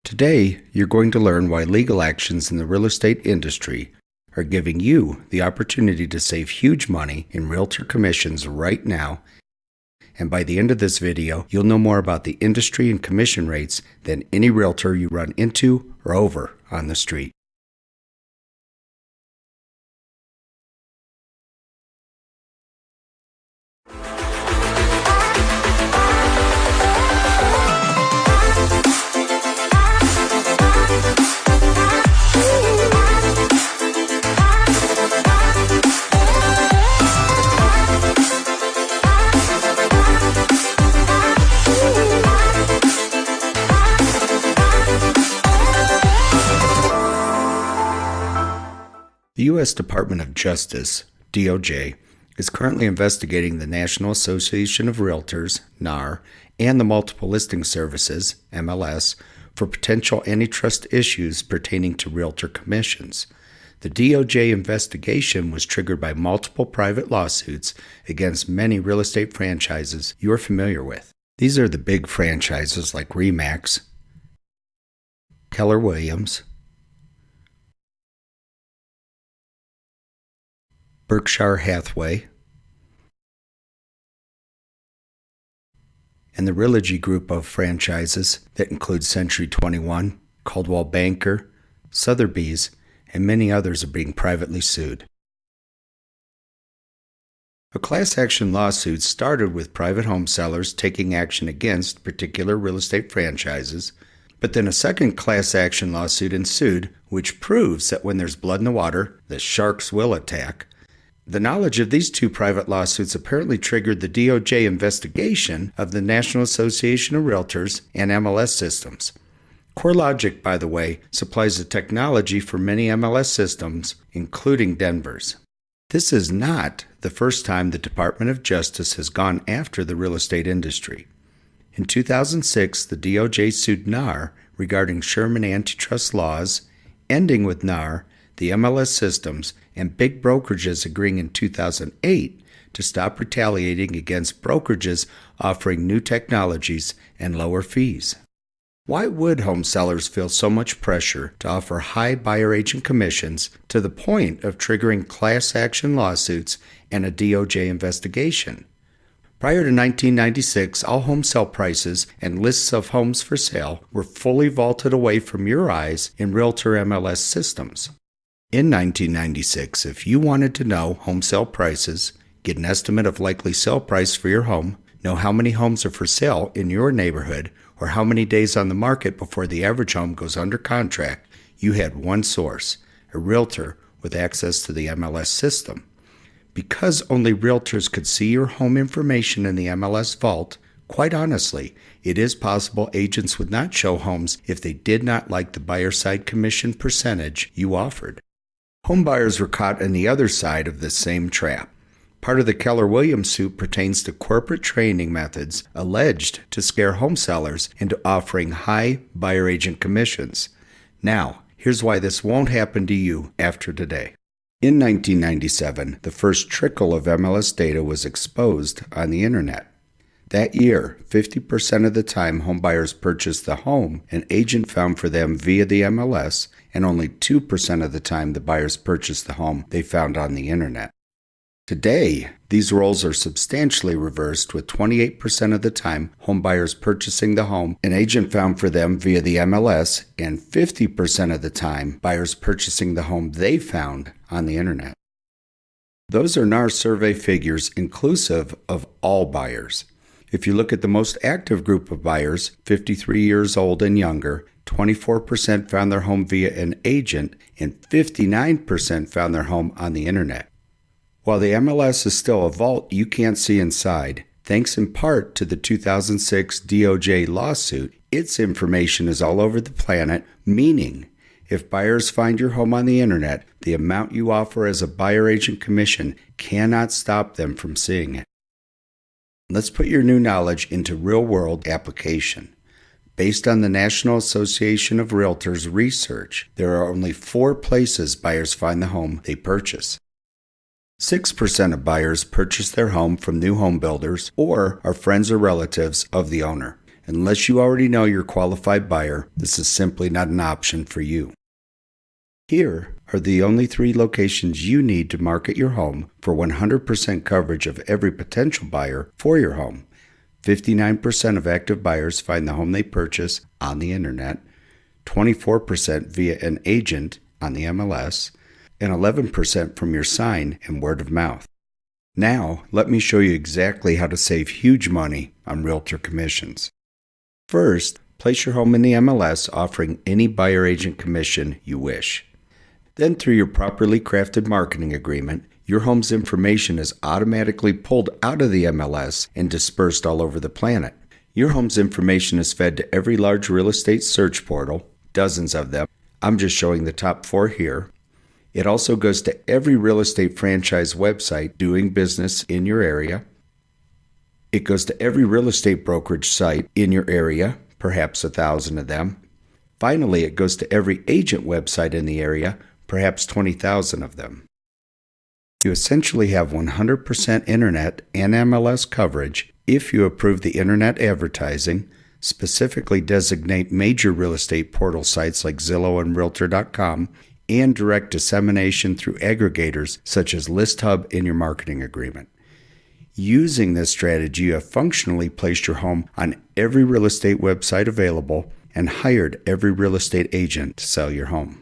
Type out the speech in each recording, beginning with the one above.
Today, you're going to learn why legal actions in the real estate industry are giving you the opportunity to save huge money in realtor commissions right now. And by the end of this video, you'll know more about the industry and commission rates than any realtor you run into or over on the street. The U.S. Department of Justice, DOJ, is currently investigating the National Association of Realtors, NAR, and the Multiple Listing Services, MLS, for potential antitrust issues pertaining to realtor commissions. The DOJ investigation was triggered by multiple private lawsuits against many real estate franchises you are familiar with. These are the big franchises like RE/MAX, Keller Williams, Berkshire Hathaway, and the Realogy group of franchises that include Century 21, Coldwell Banker, Sotheby's, and many others are being privately sued. A class action lawsuit started with private home sellers taking action against particular real estate franchises, but then a second class action lawsuit ensued, which proves that when there's blood in the water, the sharks will attack. The knowledge of these two private lawsuits apparently triggered the DOJ investigation of the National Association of Realtors and MLS systems. CoreLogic, by the way, supplies the technology for many MLS systems, including Denver's. This is not the first time the Department of Justice has gone after the real estate industry. In 2006, the DOJ sued NAR regarding Sherman antitrust laws, ending with NAR, the MLS systems, and big brokerages agreeing in 2008 to stop retaliating against brokerages offering new technologies and lower fees. Why would home sellers feel so much pressure to offer high buyer agent commissions to the point of triggering class action lawsuits and a DOJ investigation? Prior to 1996, all home sale prices and lists of homes for sale were fully vaulted away from your eyes in Realtor MLS systems. In 1996, if you wanted to know home sale prices, get an estimate of likely sale price for your home, know how many homes are for sale in your neighborhood, or how many days on the market before the average home goes under contract, you had one source, a realtor with access to the MLS system. Because only realtors could see your home information in the MLS vault, quite honestly, it is possible agents would not show homes if they did not like the buyer side commission percentage you offered. Home buyers were caught on the other side of this same trap. Part of the Keller Williams suit pertains to corporate training methods alleged to scare home sellers into offering high buyer agent commissions. Now, here's why this won't happen to you after today. In 1997, the first trickle of MLS data was exposed on the internet. That year, 50% of the time home buyers purchased the home an agent found for them via the MLS, and only 2% of the time the buyers purchased the home they found on the internet. Today, these roles are substantially reversed, with 28% of the time home buyers purchasing the home an agent found for them via the MLS, and 50% of the time buyers purchasing the home they found on the internet. Those are NAR survey figures inclusive of all buyers. If you look at the most active group of buyers, 53 years old and younger, 24% found their home via an agent and 59% found their home on the internet. While the MLS is still a vault you can't see inside, thanks in part to the 2006 DOJ lawsuit, its information is all over the planet, meaning if buyers find your home on the internet, the amount you offer as a buyer agent commission cannot stop them from seeing it. Let's put your new knowledge into real-world application. Based on the National Association of Realtors research, there are only 4 places buyers find the home they purchase. 6% of buyers purchase their home from new home builders or are friends or relatives of the owner. Unless you already know you're a qualified buyer, this is simply not an option for you. Here are the only 3 locations you need to market your home for 100% coverage of every potential buyer for your home. 59% of active buyers find the home they purchase on the internet, 24% via an agent on the MLS, and 11% from your sign and word of mouth. Now, let me show you exactly how to save huge money on realtor commissions. First, place your home in the MLS offering any buyer agent commission you wish. Then, through your properly crafted marketing agreement, your home's information is automatically pulled out of the MLS and dispersed all over the planet. Your home's information is fed to every large real estate search portal, dozens of them. I'm just showing the top 4 here. It also goes to every real estate franchise website doing business in your area. It goes to every real estate brokerage site in your area, perhaps 1,000 of them. Finally, it goes to every agent website in the area, perhaps 20,000 of them. You essentially have 100% internet and MLS coverage if you approve the internet advertising, specifically designate major real estate portal sites like Zillow and Realtor.com, and direct dissemination through aggregators such as ListHub in your marketing agreement. Using this strategy, you have functionally placed your home on every real estate website available and hired every real estate agent to sell your home.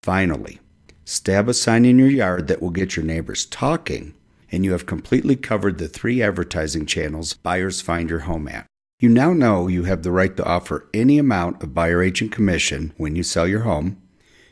Finally, stab a sign in your yard that will get your neighbors talking, and you have completely covered the 3 advertising channels buyers find your home at. You now know you have the right to offer any amount of buyer agent commission when you sell your home.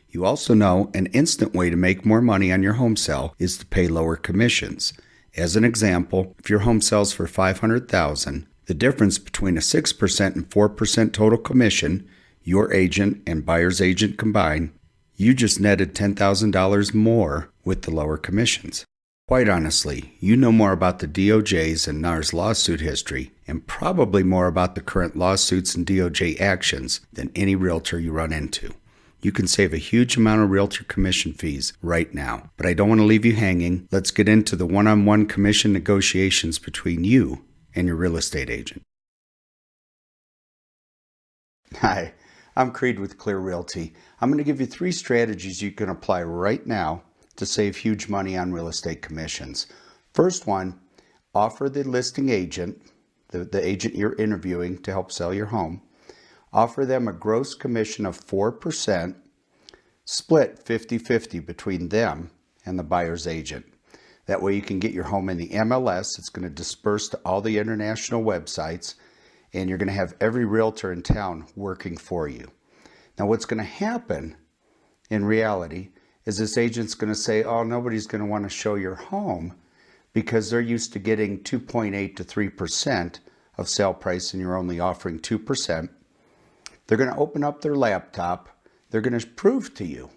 You also know an instant way to make more money on your home sale is to pay lower commissions. As an example, if your home sells for $500,000, the difference between a 6% and 4% total commission, your agent and buyer's agent combined, you just netted $10,000 more with the lower commissions. Quite honestly, you know more about the DOJ's and NAR's lawsuit history and probably more about the current lawsuits and DOJ actions than any realtor you run into. You can save a huge amount of realtor commission fees right now, but I don't want to leave you hanging. Let's get into the one-on-one commission negotiations between you and your real estate agent. Hi, I'm Creed with Clear Realty. I'm going to give you 3 strategies you can apply right now to save huge money on real estate commissions. First one, offer the listing agent, the agent you're interviewing to help sell your home, offer them a gross commission of 4%, split 50-50 between them and the buyer's agent. That way you can get your home in the MLS. It's going to disperse to all the international websites, and you're going to have every realtor in town working for you. Now what's going to happen in reality is this agent's going to say, oh, nobody's going to want to show your home because they're used to getting 2.8 to 3% of sale price and you're only offering 2%. They're going to open up their laptop. They're going to prove to you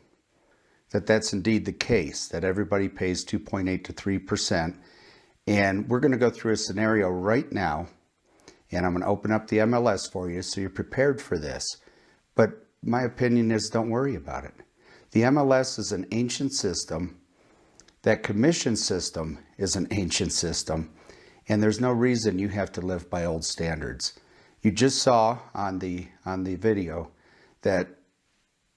that that's indeed the case, that everybody pays 2.8 to 3%. And we're going to go through a scenario right now, and I'm going to open up the MLS for you so you're prepared for this. But my opinion is don't worry about it. The MLS is an ancient system. That commission system is an ancient system, and there's no reason you have to live by old standards. You just saw on the video that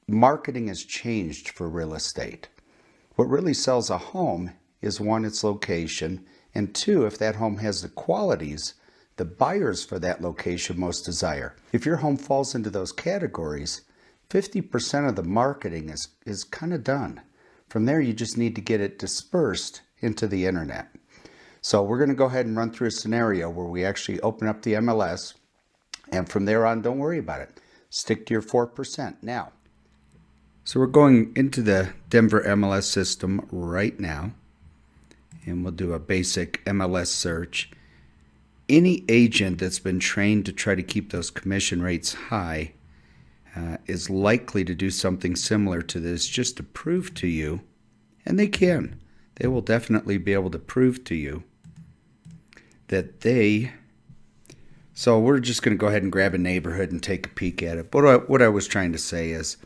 marketing has changed for real estate. What really sells a home is 1, its location, and 2, if that home has the qualities the buyers for that location most desire. If your home falls into those categories, 50% of the marketing is kind of done. From there, you just need to get it dispersed into the internet. So we're going to go ahead and run through a scenario where we actually open up the MLS, and from there on, don't worry about it. Stick to your 4% now. So we're going into the Denver MLS system right now, and we'll do a basic MLS search. Any agent that's been trained to try to keep those commission rates high is likely to do something similar to this just to prove to you, and they will definitely be able to prove to you that so we're just going to go ahead and grab a neighborhood and take a peek at it. But what I was trying to say is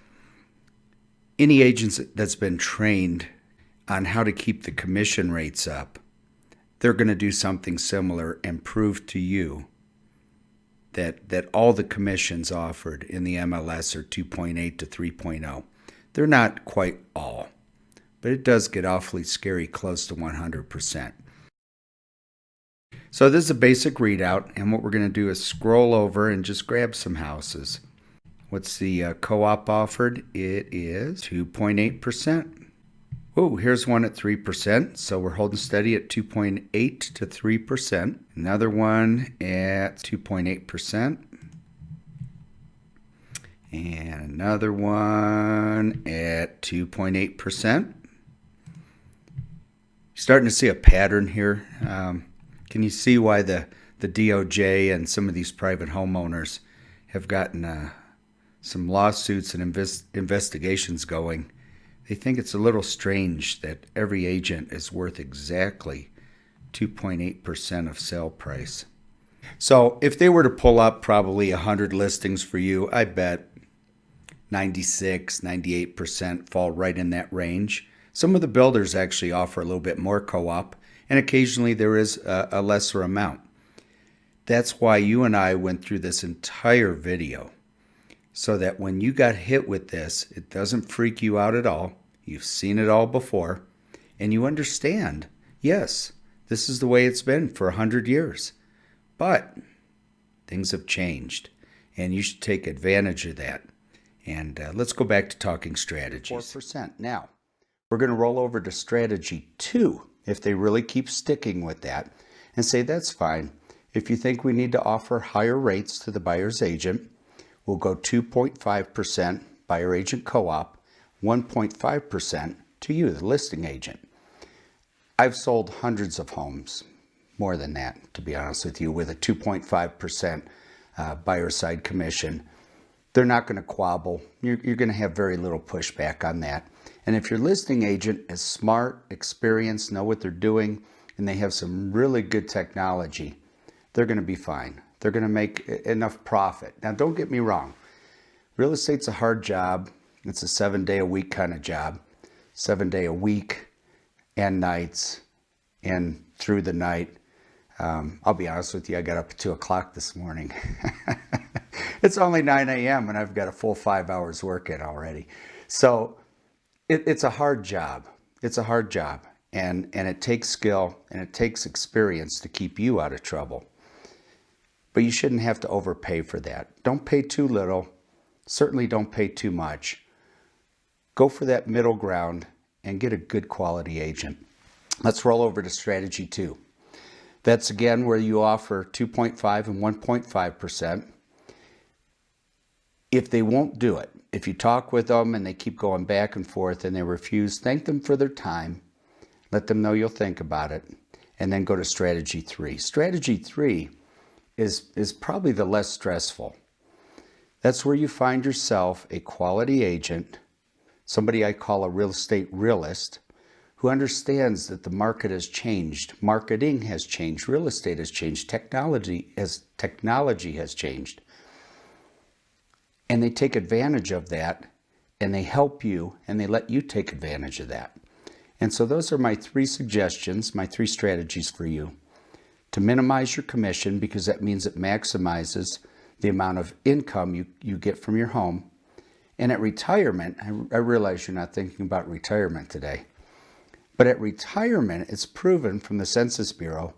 any agent that's been trained on how to keep the commission rates up, they're going to do something similar and prove to you that all the commissions offered in the MLS are 2.8 to 3.0. They're not quite all, but it does get awfully scary close to 100%. So this is a basic readout, and what we're going to do is scroll over and just grab some houses. What's the co-op offered? It is 2.8%. Oh, here's one at 3%, so we're holding steady at 2.8 to 3%. Another one at 2.8%. And another one at 2.8%. Starting to see a pattern here. Can you see why the DOJ and some of these private homeowners have gotten some lawsuits and investigations going? They think it's a little strange that every agent is worth exactly 2.8% of sale price. So if they were to pull up probably 100 listings for you, I bet 96, 98% fall right in that range. Some of the builders actually offer a little bit more co-op, and occasionally there is a lesser amount. That's why you and I went through this entire video, so that when you got hit with this, it doesn't freak you out at all. You've seen it all before, and you understand, yes, this is the way it's been for 100 years. But things have changed, and you should take advantage of that. And let's go back to talking strategies. 4%. Now, we're going to roll over to strategy 2, if they really keep sticking with that, and say that's fine. If you think we need to offer higher rates to the buyer's agent, we'll go 2.5% buyer agent co-op, 1.5% to you, the listing agent. I've sold hundreds of homes, more than that, to be honest with you, with a 2.5% buyer side commission. They're not going to quabble. You're going to have very little pushback on that. And if your listing agent is smart, experienced, know what they're doing, and they have some really good technology, they're going to be fine. They're going to make enough profit. Now, don't get me wrong. Real estate's a hard job. It's a 7-day-a-week kind of job. 7-day-a-week and nights and through the night. I'll be honest with you, I got up at 2 o'clock this morning. It's only 9 a.m. and I've got a full 5 hours work in already. So it's a hard job. It's a hard job. And it takes skill and it takes experience to keep you out of trouble. But you shouldn't have to overpay for that. Don't pay too little. Certainly don't pay too much. Go for that middle ground and get a good quality agent. Let's roll over to strategy 2. That's again where you offer 2.5 and 1.5%. If they won't do it, if you talk with them and they keep going back and forth and they refuse, thank them for their time. Let them know you'll think about it. And then go to strategy 3. Strategy 3 is probably the less stressful. That's where you find yourself a quality agent, somebody I call a real estate realist, who understands that the market has changed, marketing has changed, real estate has changed, technology has changed. And they take advantage of that, and they help you, and they let you take advantage of that. And so those are my 3 suggestions, my 3 strategies for you. To minimize your commission, because that means it maximizes the amount of income you get from your home. And at retirement, I realize you're not thinking about retirement today, but at retirement, it's proven from the Census Bureau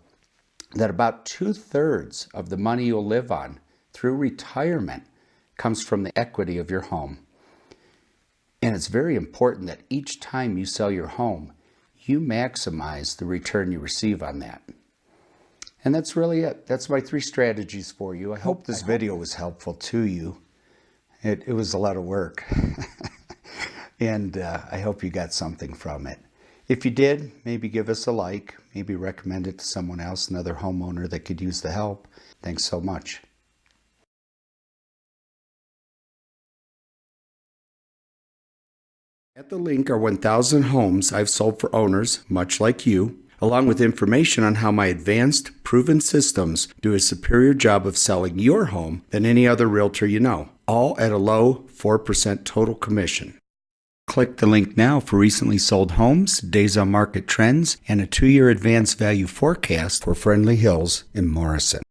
that about 2/3 of the money you'll live on through retirement comes from the equity of your home. And it's very important that each time you sell your home, you maximize the return you receive on that. And that's really it. That's my 3 strategies for you. I hope this video was helpful to you. It was a lot of work. And I hope you got something from it. If you did, maybe give us a like, maybe recommend it to someone else, another homeowner that could use the help. Thanks so much. At the link are 1,000 homes I've sold for owners, much like you, along with information on how my advanced, proven systems do a superior job of selling your home than any other realtor you know, all at a low 4% total commission. Click the link now for recently sold homes, days on market trends, and a 2-year advanced value forecast for Friendly Hills in Morrison.